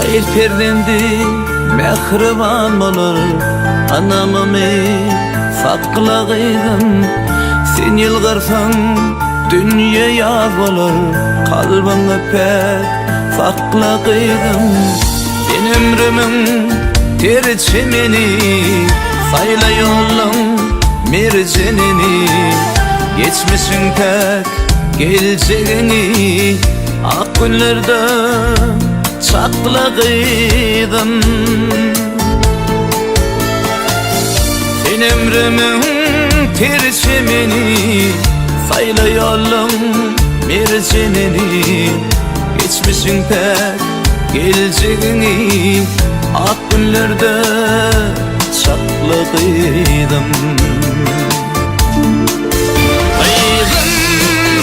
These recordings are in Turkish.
hayır perdendi mehriban olur. Anamı sakla kıydım, sen yılgırsan dünya yaz olur. Kalbini pek sakla kıydım, ben ömrümün tercimini, sayla yolun mercenini. Geçmişin tek geleceğini, ak günlerde çakla kıydım. Sen ömrümün tercimini, sayla yolun mercenini. Geçmişin tek geleceğini, ak günlerde çakla kıydım.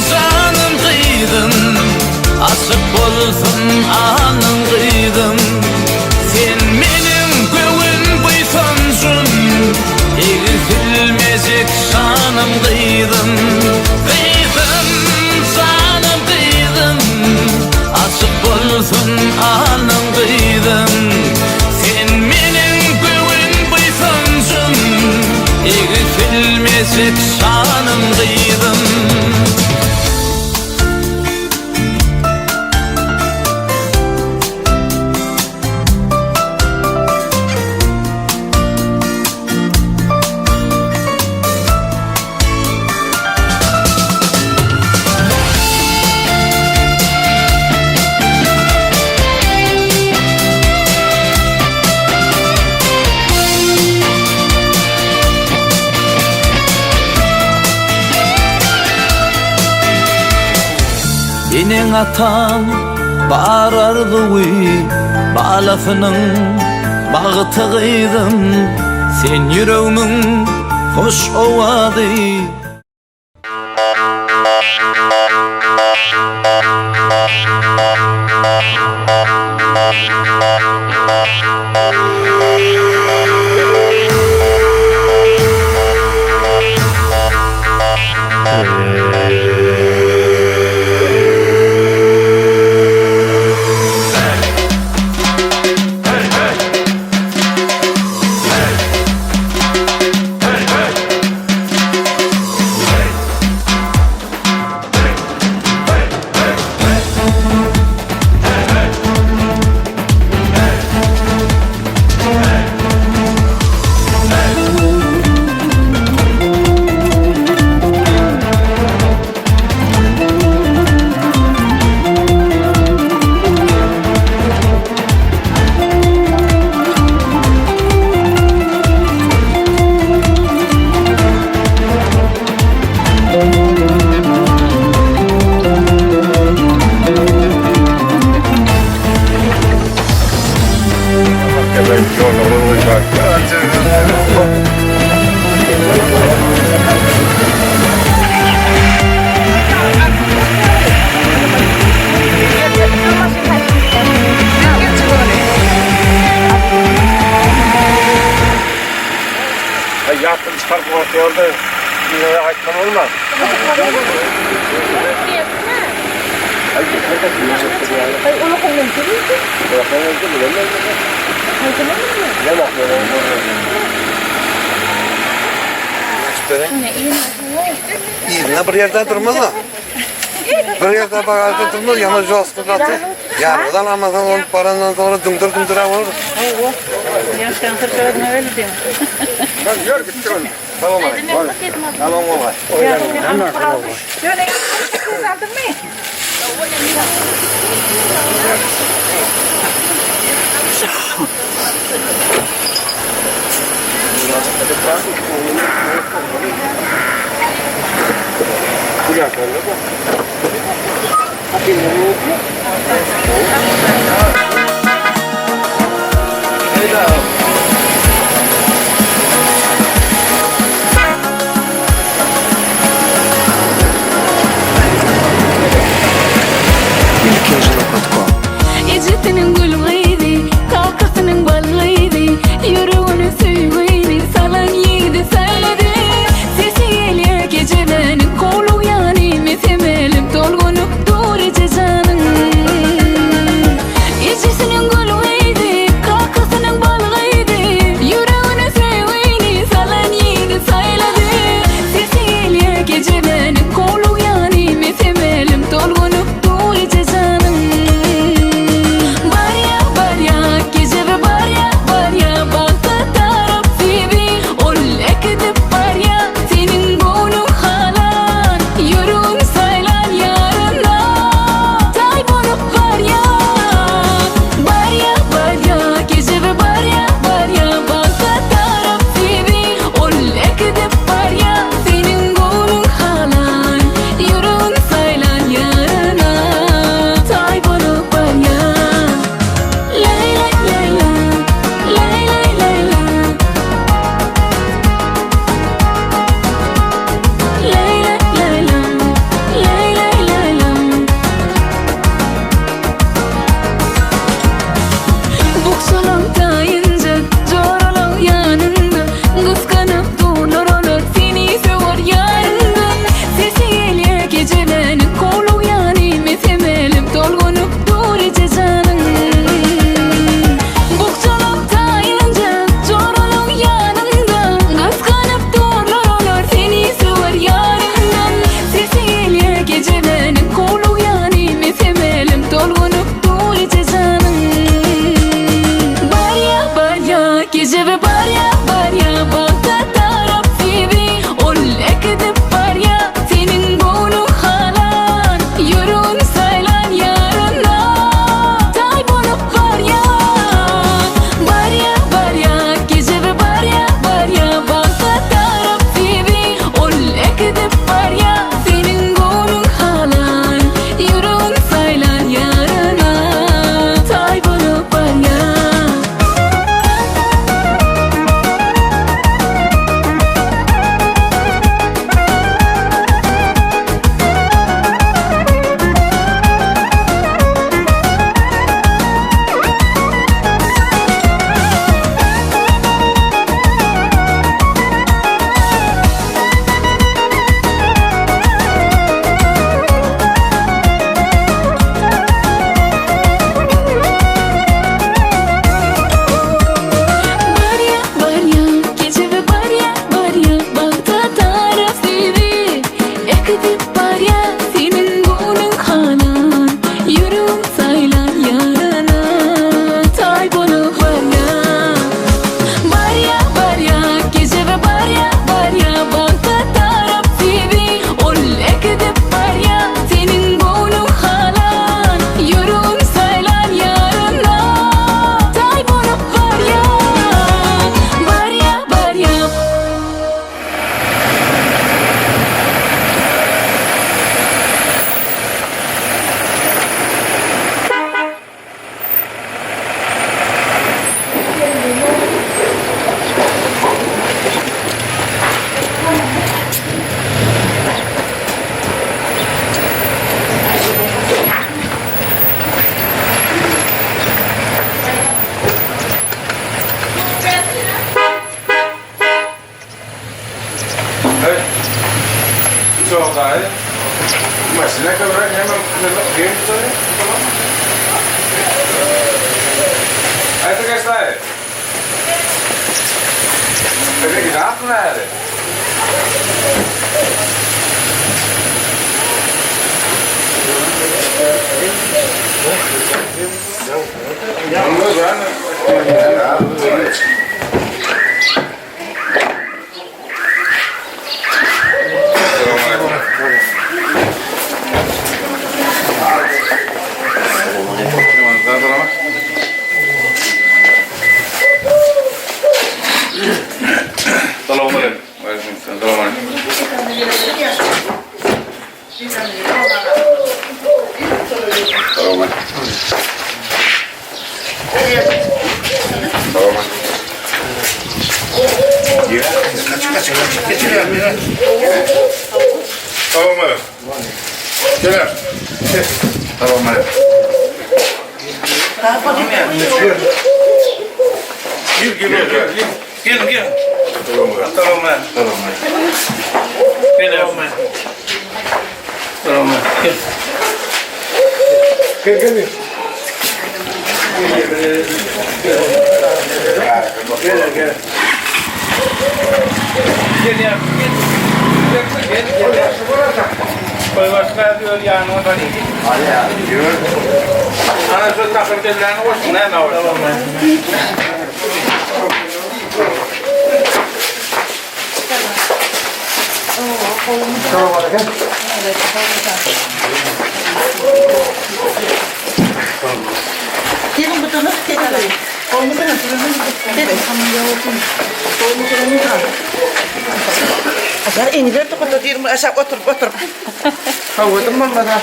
Canım kıydım, aşık bolsun anım kıydım. Sen benim göğün buysansın, eğitilmeyecek şanım kıydım. Kıydım, canım kıydım, aşık bolsun anım kıydım. Sen benim göğün buysansın, eğitilmeyecek şanım kıydım. Senin atan barardı uy, balafının bağıtı kıydım. Sen yüreğimin hoş ovadı. Yaptım çıkarıp ortaya oldu. Yine açmam olmaz. Ay yeter de Ay onu konuşuyor musun? Bırakamaz da bilemez mi? Ay tamam mı? Ne bakmıyor? İyi, ne bir yerde durmaz mı? Bir yerde bakarda durmaz, yalnız yolsuz kalsın. Yarıdan almasan onun parandan sonra dümdür olur. Yaştan fırçaladım öyle diyorum. Ben gör bitti onu. Tamam olay. Tamam olay. Şöyle kızardın mı? Ecetinin gülüydi, kalkasının balıydı, yüreğini süydü, salan yedi söyledi. Sesi geliyor gecelerin kolu yani, metemelim dolgunup dur ece canın. Ecetinin gülüydi. Koy başka diyor yani ondan iyi. Ana şu takım devlerini olsun ne var? Gelin bu da nasıl tekrar? Olmasana gelin. Aşağı iniver tokadı diyelim aşağı otur. Havada mı bana? Tamam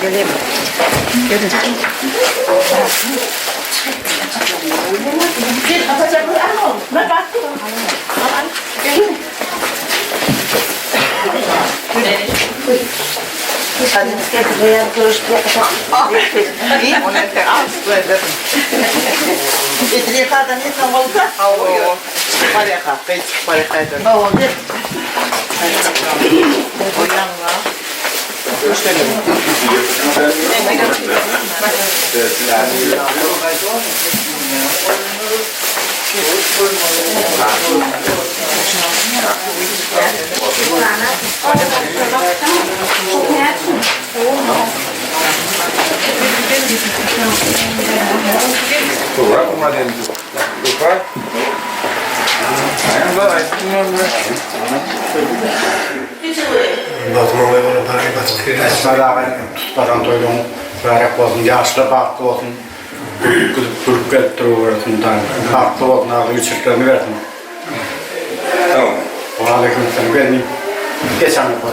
geleyim. Gelin. Gel atacak mı? Al. Ben baktım. Al. Gelin. Hadi gel buraya görüşmeye kaçalım. İyi, onu da al. Böyle. İçeriye kadar ne zaman oldu? Havaya. Paraya kadar. Havaya. Oyanma. Tutmadan toydum, börek olsun, yaşlı baktı olsun, gülüp getiriyorsun, baktı olsun, ağzı üçürtlerini verdim. Tamam. Ve aleyküm selam, benim geçen yapar.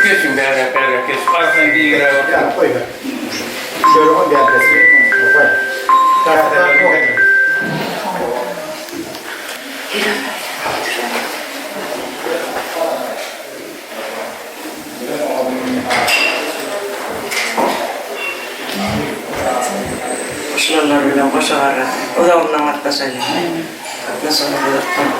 Geçin böyle geç. Bazen bir yere bak. Ya koy be. Şöyle koy bir adresi. Koy. Taraftan koy. Kuşlarla bilen boşa varır. O da ondan atlasaydı. Atlasana bıraktım.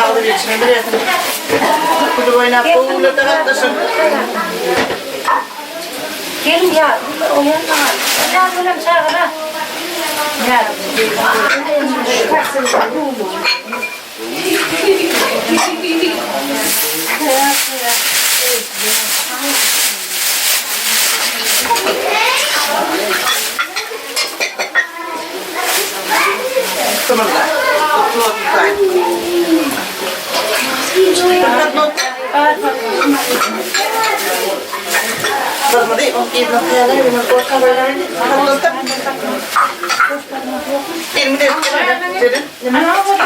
Aldı bir içine bir yedim. Kudu oynap oğlumla da atlasın. Gelin ya, uyanma. Ya böyle bir çağır ha. Ya. Tamam da. Otur. Bakma değil, o bir noktaya bir noktaya kamerayı anlattım. Elimi de dedim. Ana o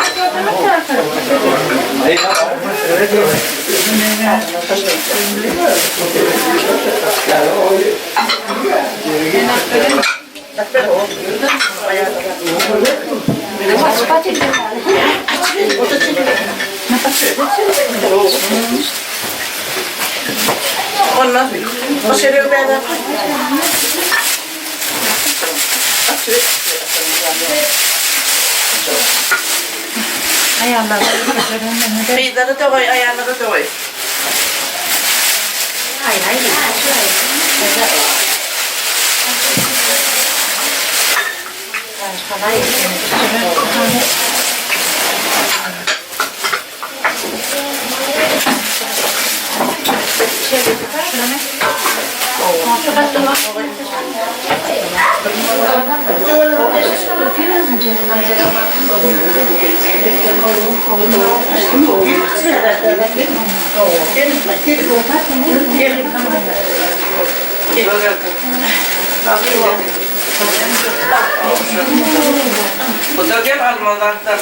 da Ondan başarıyor ben de. Ayağlar. Kıyıları da koy, ayağları da koy. Hayır, hayır. Bu da gel almalardan.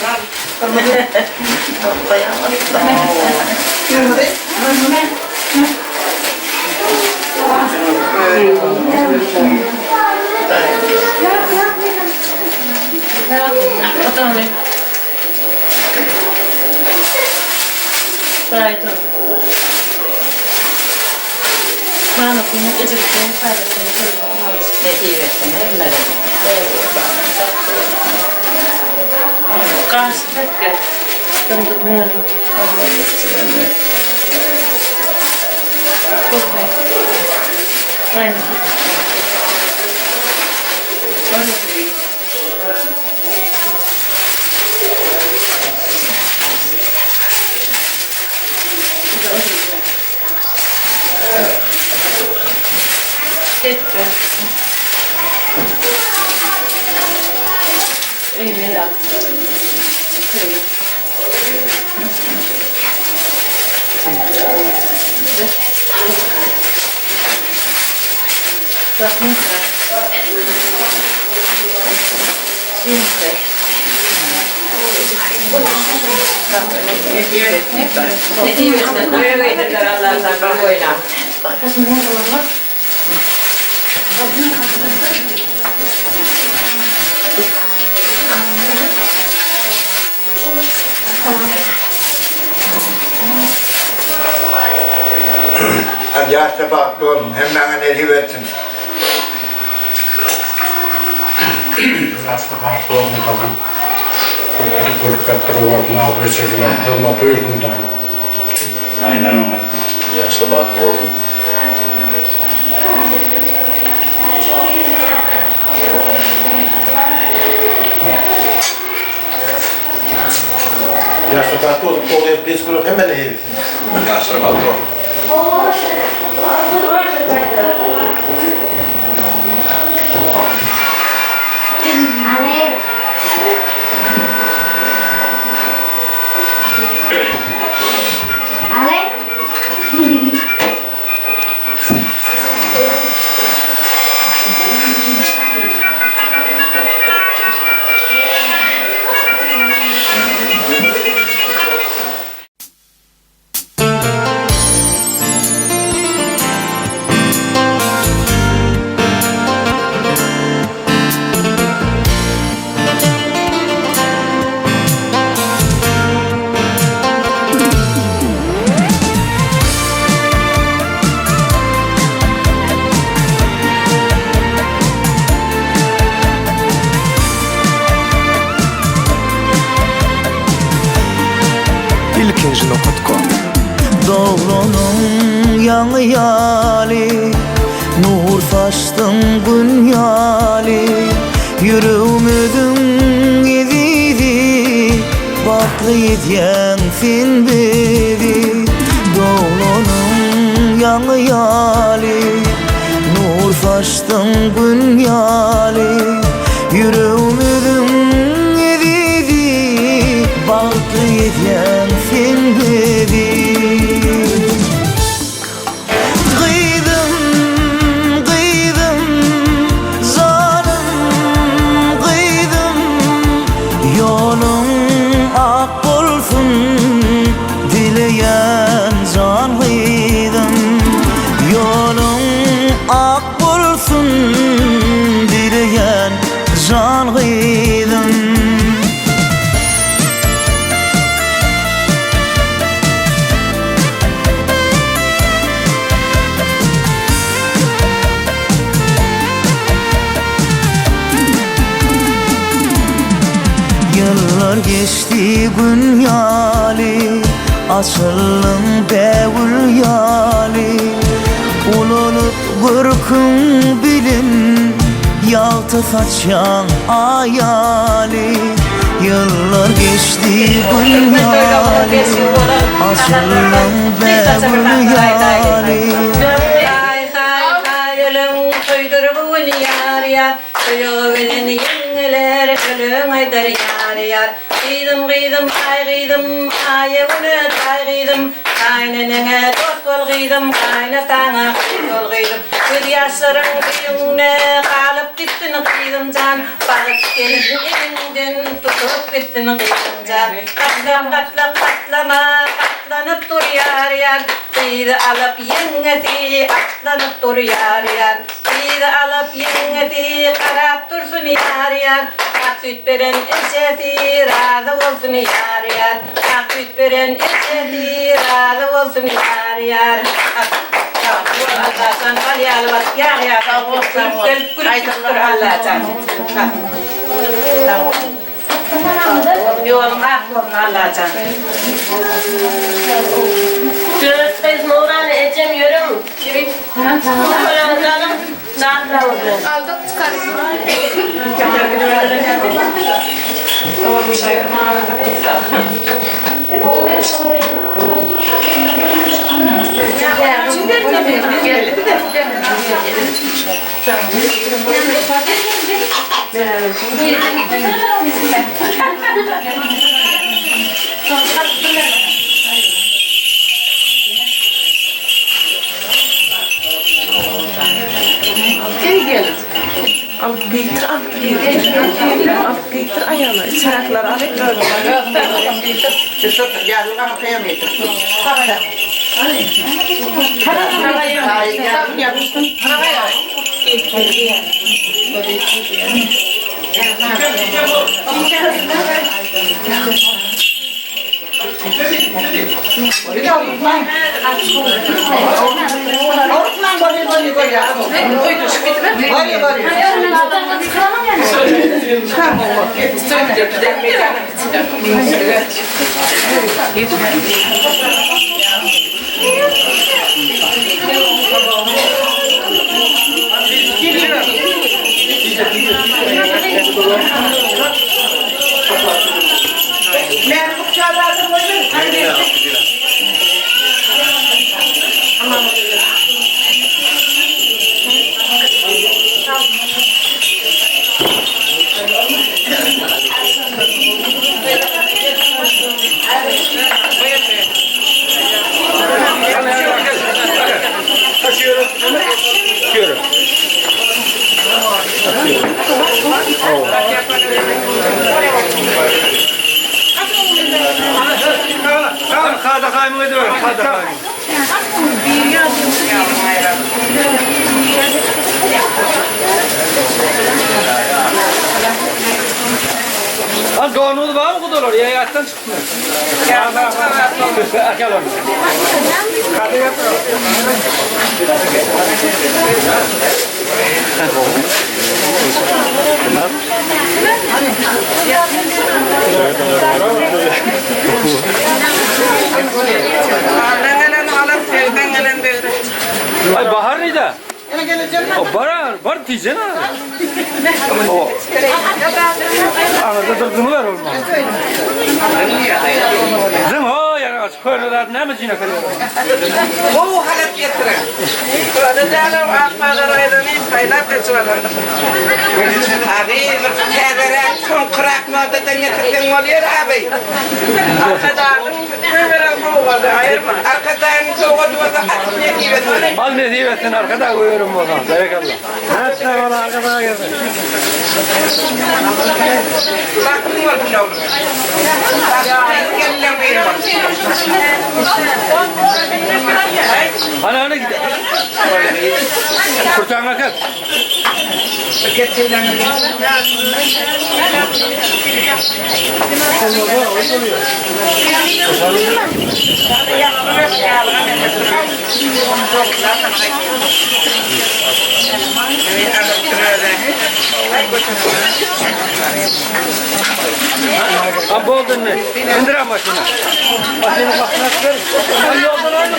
Hadi yaşta baklı olun, hem bana ne diyorsun? Yaşta baklı olun tamam. Kurkattıruvat, nağrışırlar, hırma duyurundan. Aynen öyle. Yaşlı baklı oldum. Yaşta baklı olun, oraya biz kurup hemen eğilir. Yaşlı baklı ol. Ale. Ale. ilkinci.com Doğrunun yanı yali Nur faştın bünyali Yüreğimizin yedidi Baklı yediyen fin bedi Doğrunun yanı yali Nur faştın bünyali Yüreğimizin yedidi Baklı yediyen fin bedi geçti gün yali Açılın devir yali Ululup gırkın bilin Yaltı kaçan ayali Yıllar geçti gün yali Açılın devir yali Hay hay hay ölüm koydur bu yar yar Ölümün yengeler ölüm aydar yar yar Gıydım gıydım ay gıydım ay evine tay gıydım Kaynanene dost ol gıydım kaynatana ol gıydım Bir yaşarın düğününe kalıp gittin gıydım can Balık gelin elinden tutup gittin gıydım can Katlama katlanıp dur yar yar Kıydı alıp yengeti atlanıp dur yar yar Kıydı alıp yengeti karap dursun yar yar Ak süt veren eşeti razı olsun yar yar Ak süt veren eşeti razı olsun yar yar Allah'tan kalyalı bak yar yar Kulüp dur Allah'tan Yolun aklını Allah'tan Biz Nurhan'ı Ecem yürüm. Falan canım. Zaten aldık çıkarız. Alıp getir ayağına, çaraklar alıp getir. Yarın arkaya mı getir? Kada kaymı ediyorum. Kada kaymı. Lan doğru var mı bu dolar? Ya yattan çıkmıyor. Gel oğlum. Kada yapıyor. Ay bahar neydi? O var diyeceksin ha. O. Anada durdunu ver oğlum. Zım o yani açık koyuyorlar ne mi cine kalıyor? Bu halet getirin. Rızalar akmalar aydınıyım sayılar kaçıvalar. Abi tezere son kırak maddetten getirdim oluyor abi. Arkadan tezere soğuğadı ayırma. Arkadan soğuğadı vardı atmaya gibesin. Al ne diyesin arkada koyuyorum o zaman. Berekallah. Hatta bana arkada geldi. Bakın var bu yavrum. Gelin bir var. Ana gidelim. Kurtağına kal. Ha boldun mu? İndir maşını. Maşını başına çıkar. Yoldan ayrı.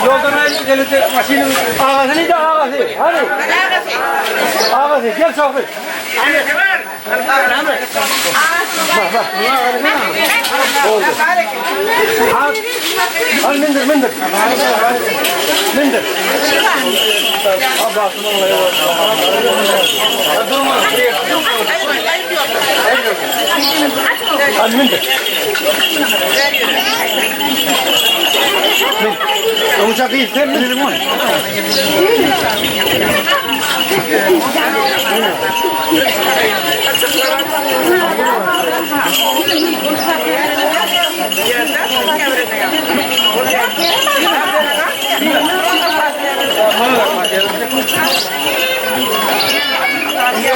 Yoldan ayrı. Gelirse maşının ağasını da ağası. Hadi. Ağası. Gel sohbet. Bak. Oldu. Al mindir. Mindir. Ablasının olayı var. Durma. Al mindir. Yumuşak değil. Sen mindir mi?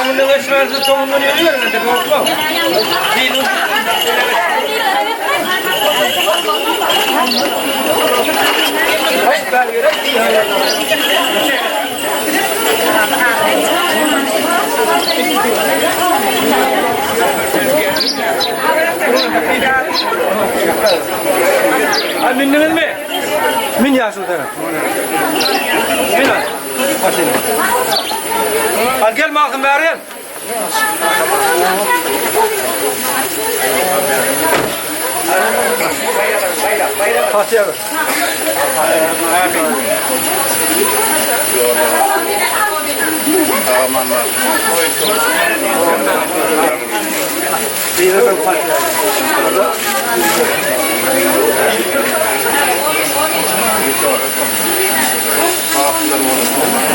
Bunun esmersi tohumunu yiyor mu? Korkma. Mindiniz mi? Min yaşlı sana. Min al. Al gel malkım bari. Fatih abi.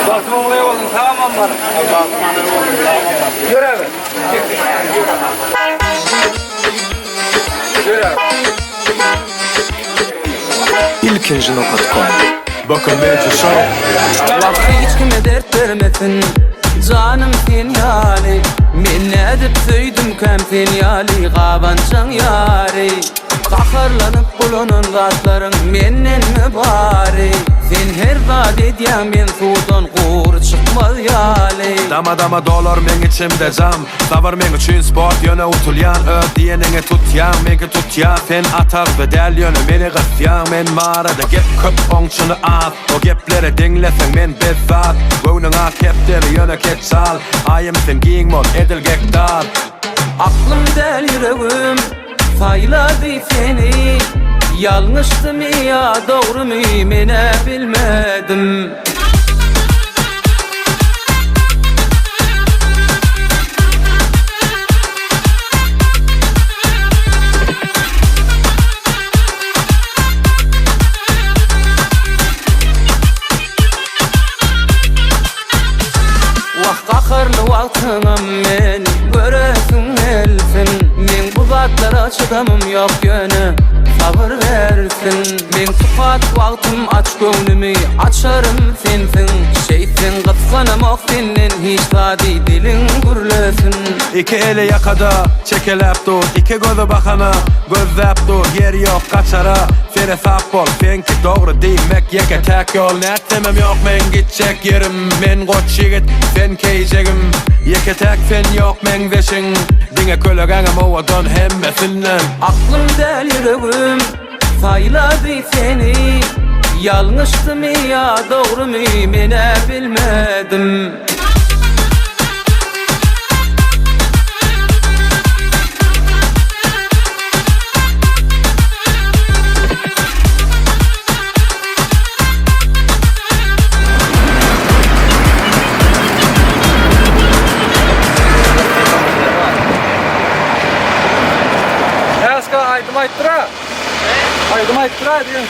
Basma olaya olsun, tamam bana. Yürü abi. Yürü abi. İlkinci.com Bakın Major Show. Bak hiç kime dert vermesin canım sen yali. Men edip söydüm kem sen yali qabancan yari. Qaharlanıp kulunun qatların menden mi bari. Sen her vaat edyan men sudan qur çıkmaz yali. Dama dolar men içimde cam. Savar men üçün sport yöne utulyan. Diyenine tutyan, meni tutyan. Sen atar ve del yöne meni qısyan. Men marada gep köp onçunu at. O geplere dinlesen men bezat. Gönün at kepleri yöne keçal. Ayım sen giyin mod edilgek dar. Aklım del yüreğim sayladı seni. Yanlıştı mı ya doğru mu mene bilmedim. Qahırlı vaxtınım men göresin elsin. Men bu zatlara çıdamım yok yönü sabır versin. Men sıfat vaxtım aç gönlümü açarım sensin. Şeysin qıtsanım ok senin hiç vadi dilin gürlesin. İki eli yakada çekelep dur. İki gözü bakana gözlep dur. Yer yok kaçara seni sap bol. Senki doğru değilmek yeke tek yol. Netlemem yok men gidecek yerim. Men koç yigit sen keyeceğim. Yeke tek sen yok men veşin. Dine kölögenim ovadan hemmesinden. Aklım del yüreğim sayladı seni. Yanlıştı mı ya doğru mu mene bilmedim. Aydım ayttıra. Aydım ayttıra diyorum.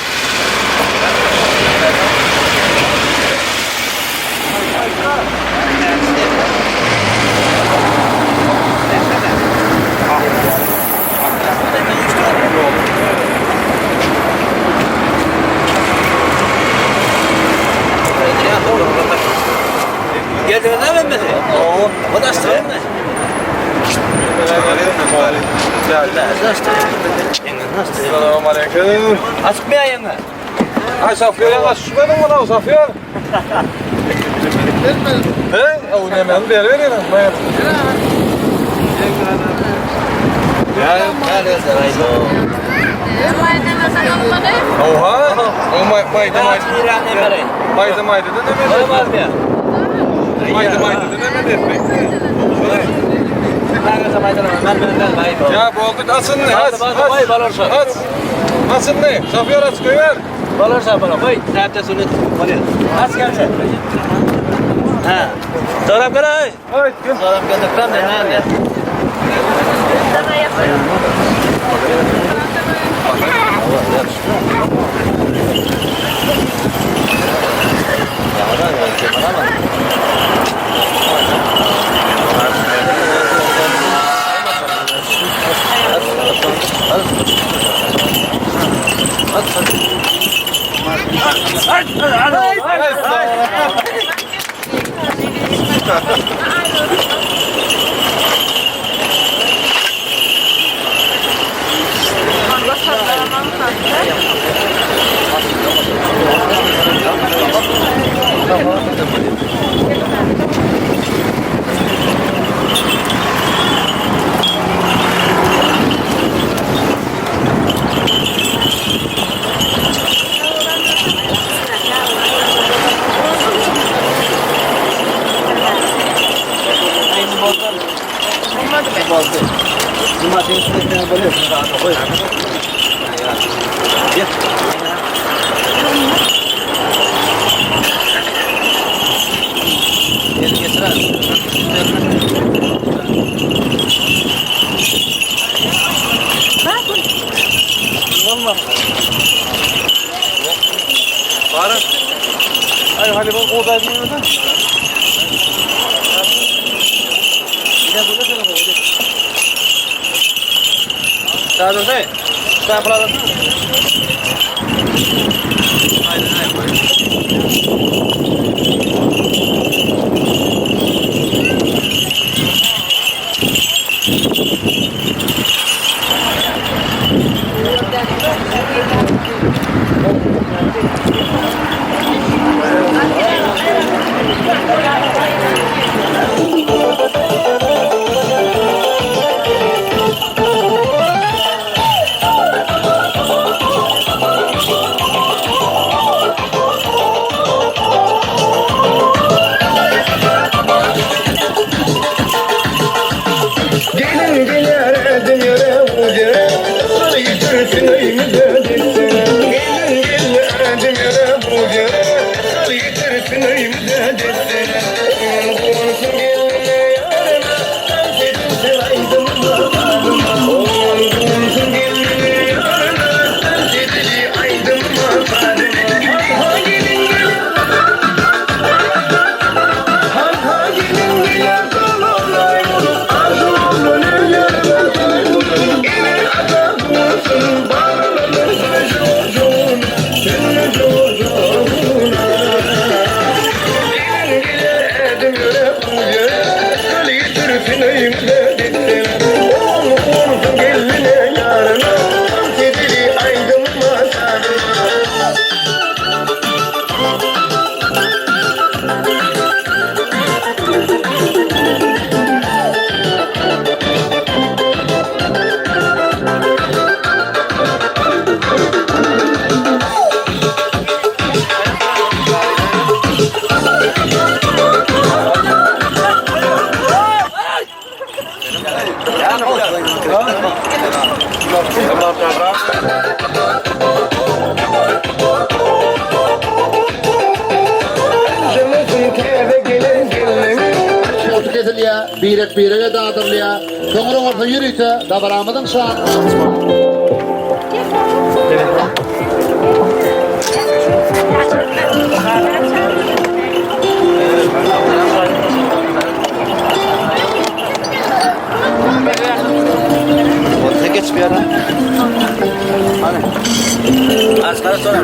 Geldin ne vermedi? Oo, o da astırır mı? Selamünaleyküm. Açık mı yayını? Ay Safiye yana şuşmadın mı lan Safiye? He? O ne ben de vereyim ben. Ya nerede saraydı? Oha! O mayda da ne vereyim? Mayda da ne vereyim? Olmaz ya. Mayda da ne vereyim? Ya bu oldu asın ne? Aç. Asın ne? Safiye aç koyar. Balorsa bana koy. Zaten sunu koy. Az geldi. Ha. Sorap gel ay. Ay gel. Sorap geldikten de nerede? Ay hadi bak o da bilmiyorsan. Sağ ol sen. Sağ ol. Birek dağıtırlıya. Sonra orta yürüyse davaramadın şu an. Orta geç bir ara. Hani? Az kara sonra.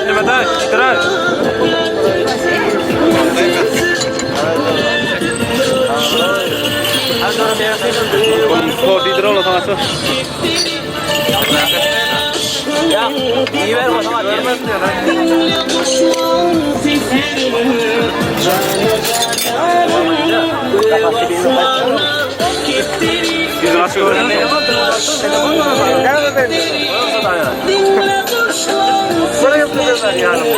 Nimada? Kira. Kod didir ola tamam. Ya, iyi ver o zaman. Vermez diyor lan. Yüzün açık öğren ne? Böyle yapıyorlar yani.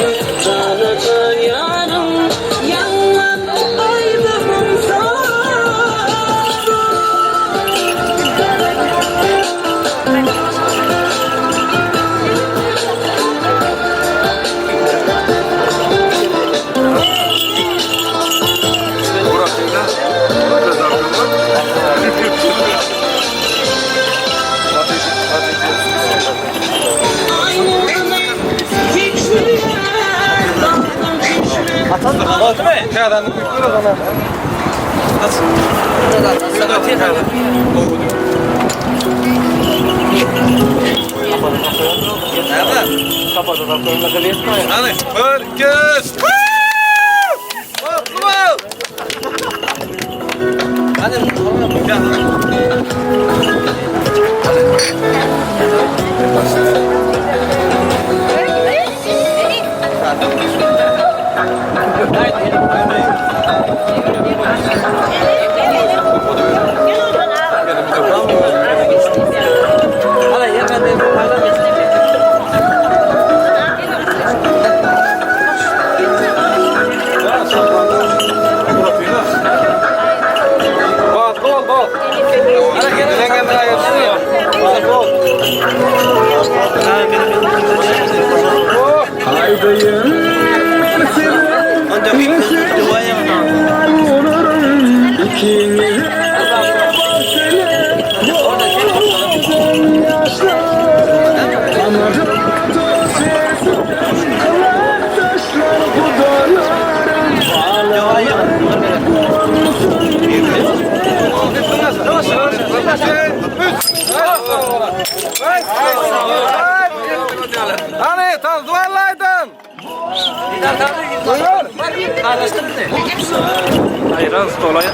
Oldu mu? Kağıdan büyüklüğü o zaman. Nasıl? Sana tekrar. Nerede? Kapadı da koyma kalıyor. Hani? Herkes! Mutlu ol! Hadi. Gel. Hani tam duvarlaydın. Buyur. Kardeştim mi? Hayır az dolayı.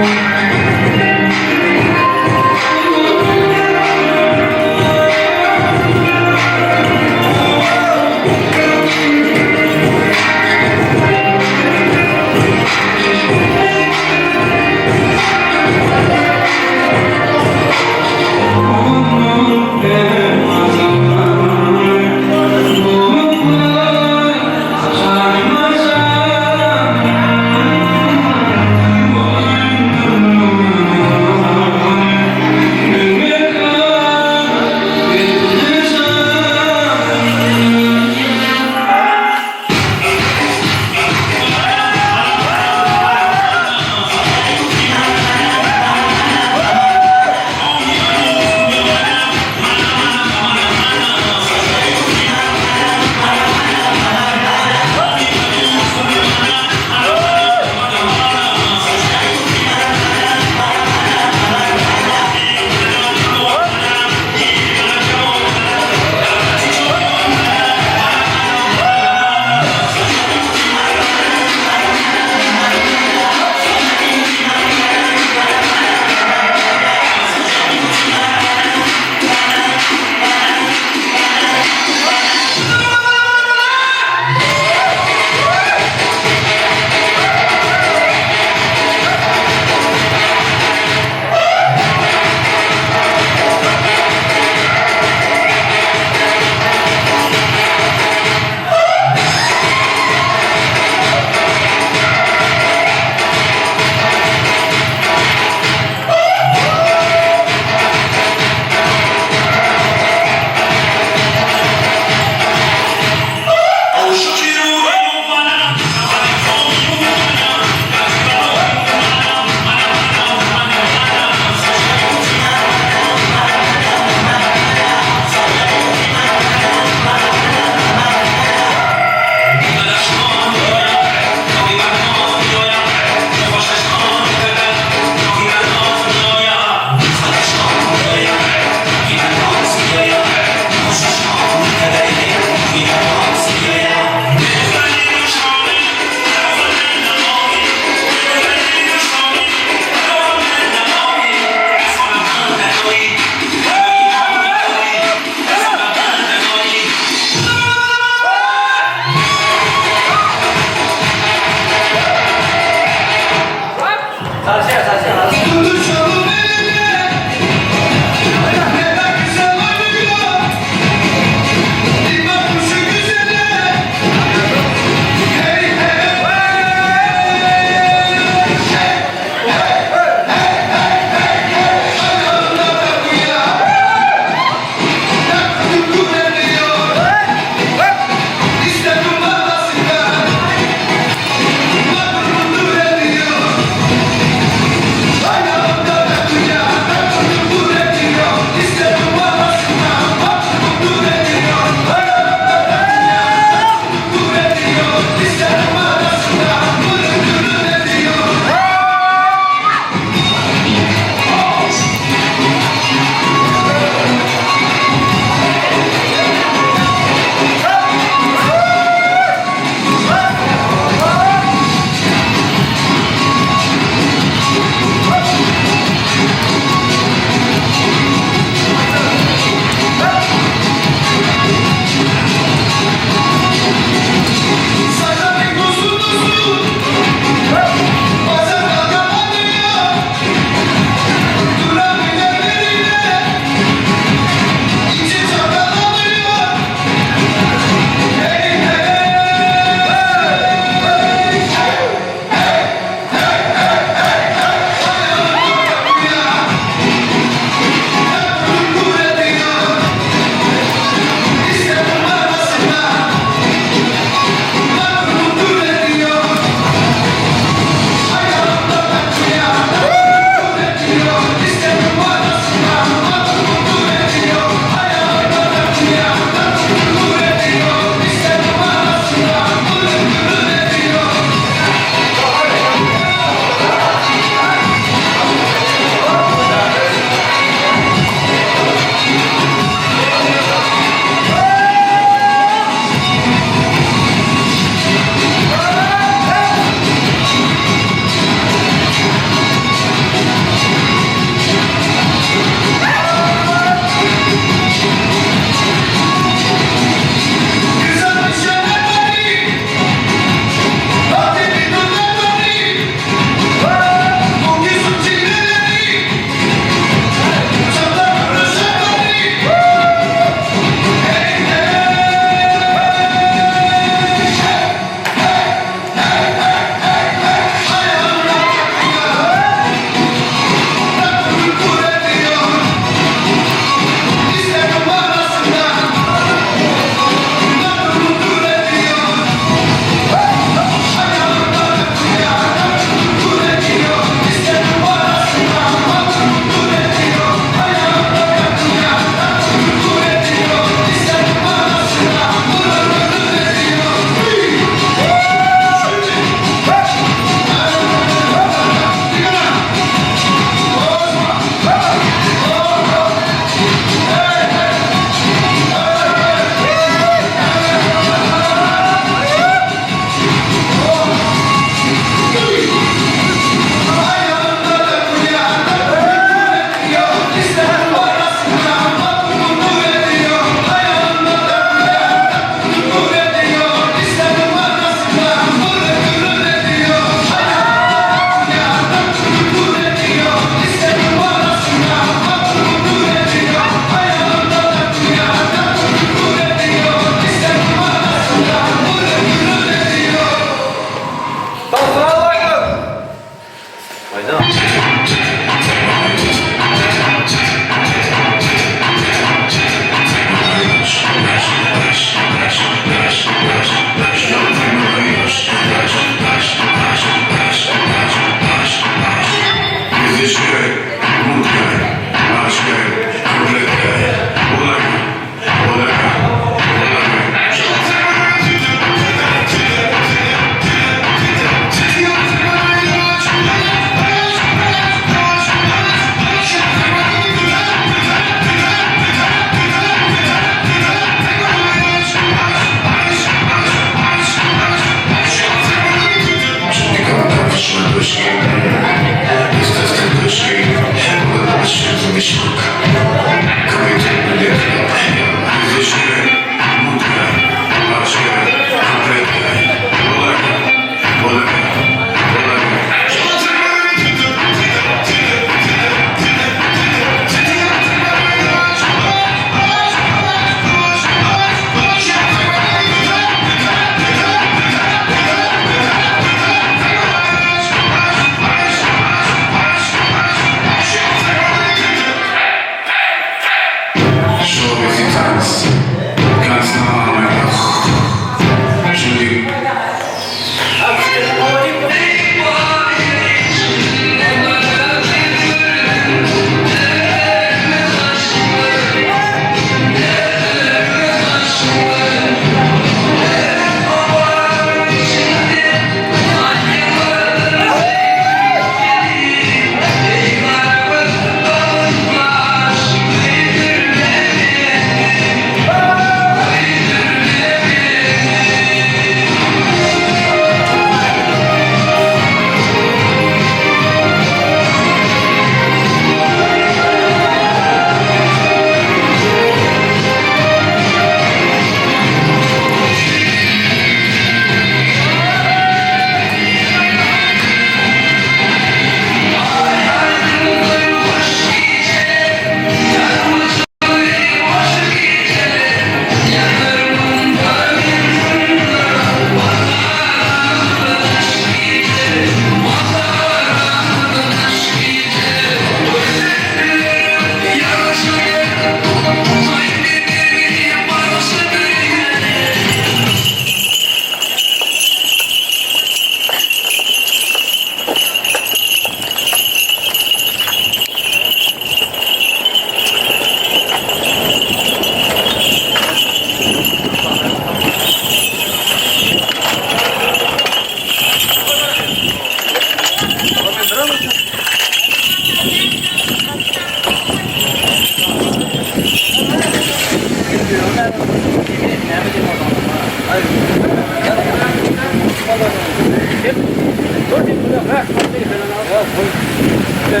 Yok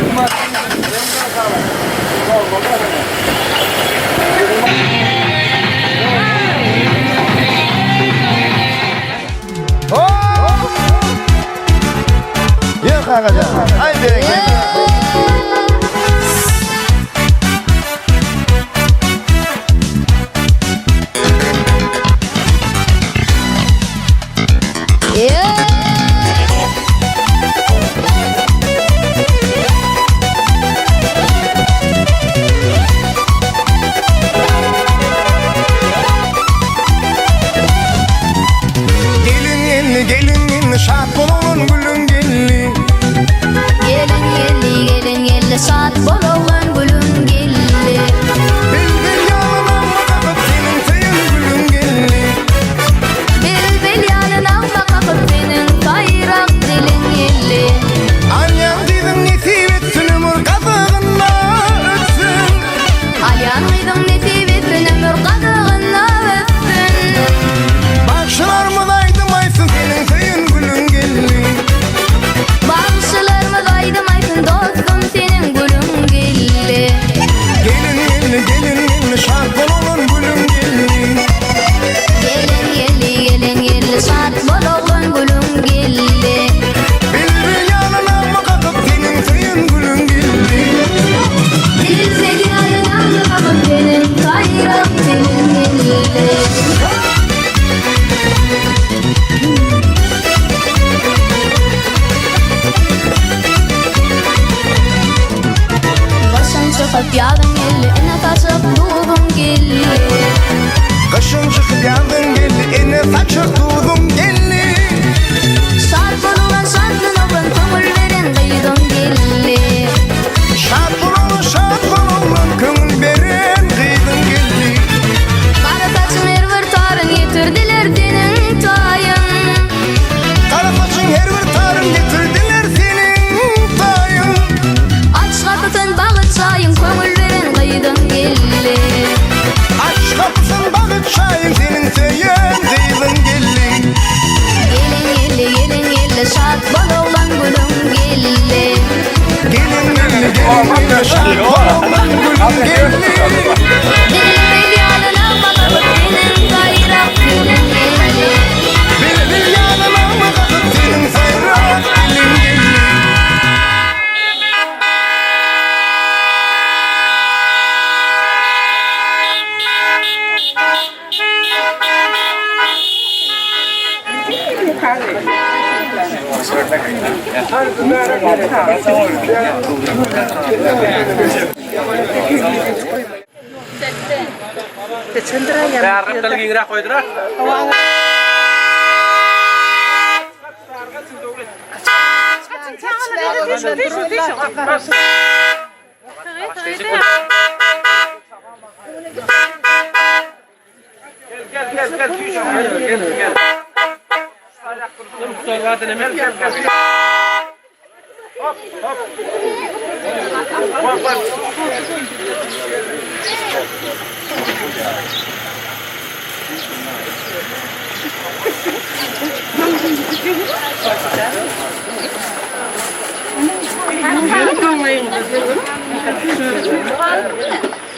arkadaşlar. Haydi. Gelin şart bolun gülün gelli. Gelin yelli saat bolağın gülün gelli. Bilbil yalına bakıp senin sayın gülün gelli. Bilbil yalına bakıp senin bayrak dilin yelli. Alyan dedim nesip etsin ömür kazığına ötsün. Alyan dedim nesip etsin ömür kazığına ötsün. Başlarımı aydımaysın senin sayın gülün gelli. Bağışlarımı aydımaysın dostum senin gülün gelli. Gelin şart bolun gülün gelli. Gelin yelli saat bolağın gülün gelli. Bilbil yalına bakıp senin sayın gülün gelli. Bilbil yalına bakıp senin bayrak dilin yelli. Başın çıkıp yağdın gelli, ene taşıp tuğdun gelli. Kışın çıkıp yandın gelli, ene saçıp tuğdum gelli. Şart bolulan şartın oğlan, kömür veren kıydın gelli. Şart bolun kömür veren kıydın gelli. Kara saçın her bir tarın getirdiler senin tayın. Kara saçın her bir tarım getirdiler senin tayın. Aç kapısın bağı çayın, kömür veren kıydın gelli. Aç kapısın bağı çayın senin sayın kıydın gelli. Gelin yelli şart bolağın gülün gelli. Gelin şart bolun gülün gelli. Bilbil yalına bakıp senin bayrak dilin gelli. Bilbil yalına bakıp senin sayın gülün gelli.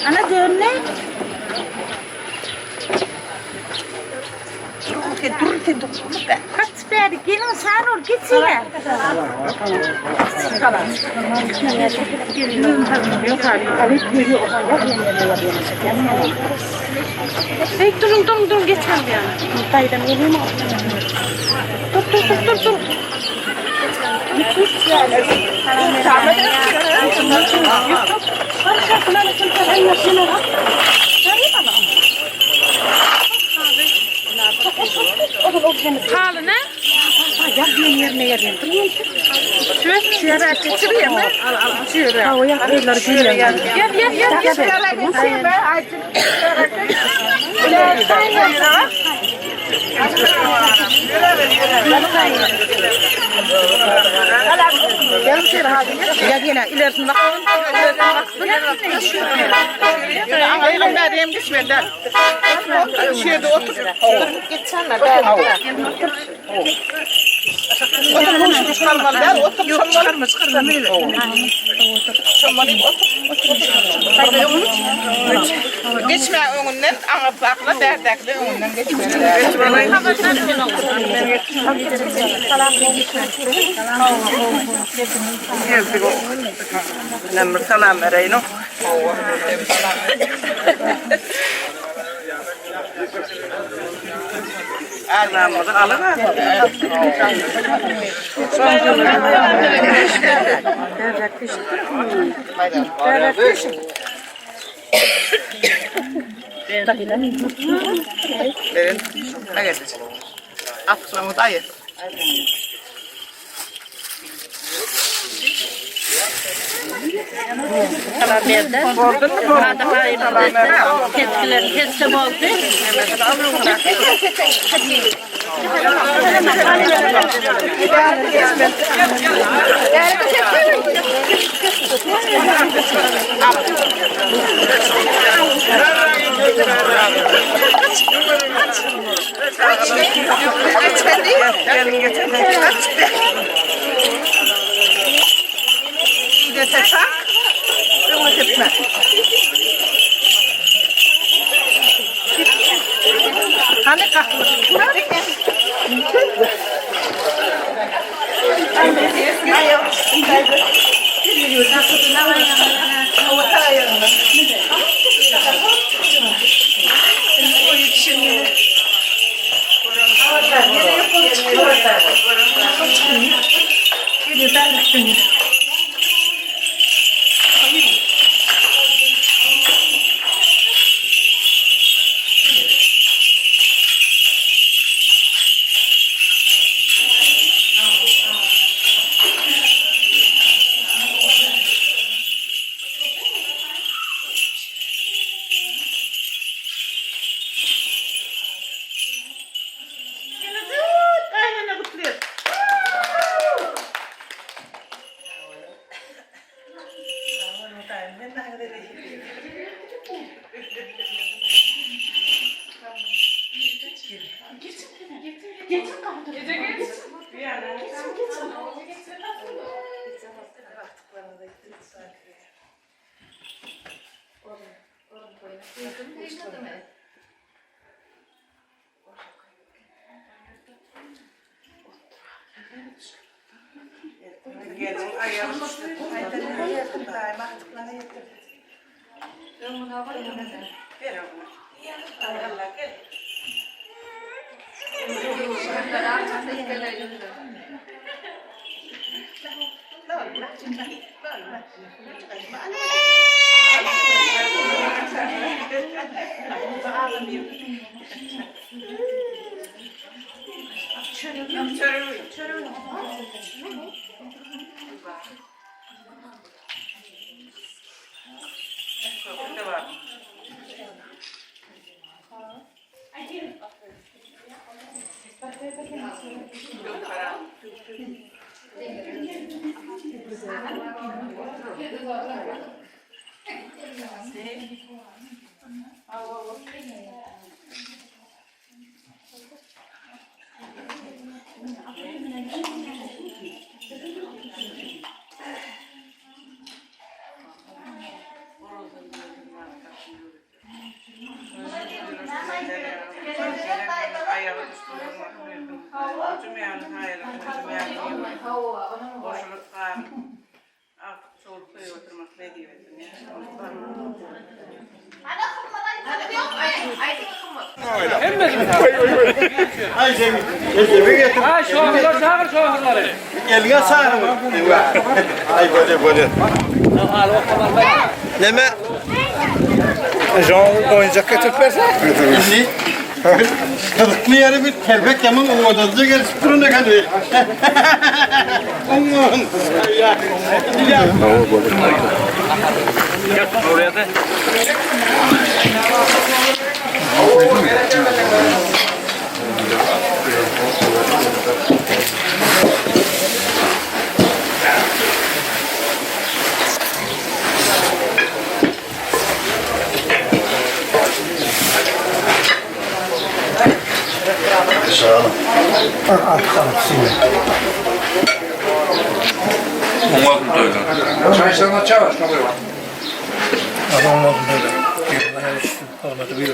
Ana görne. Dur. Kaç beri gelin sen ol gitsene. Hey durun geçer yani. Dayıdan geleyim abi. Dur. Gitmiş yani. Halı ne? Ya yerine yerine. Şöyle şöyle geçireyim mi? Al şöyle. Ha o ya evler şöyle gel. Gel. Şöyle Gel ilerisine bakalım. Aynen ben hem düşmeden. Şöyle otur. Geçsenler. Otur. Otur. Geçme önünden ama bakla derdekli önünden geçme. Number salam vereyim. Ağlamızı alana. Verin. Ne getirsin? Atlamı dayı. Salam verdi. Gördün mü? Hadi hayırlı. Tepkiler kestim oldu. Hani kalkmış? Ay Cemil. Cemil getir. Ha şoğurlar çağır şoğurları. Eline sağır mı? Ay böyle. Neme? Jean oyuncak getirip versen. İyi. Kılıklı yeri bir kelbek yaman o odada gelip durun da kalıyor. Aman. Ya. Gel oraya da. Sağ olun. Olmaz mı öyle? Çayşlarına çağır, şuna koy bak. Adam olmadı böyle. Yerine yarıştı. Olmadı bir.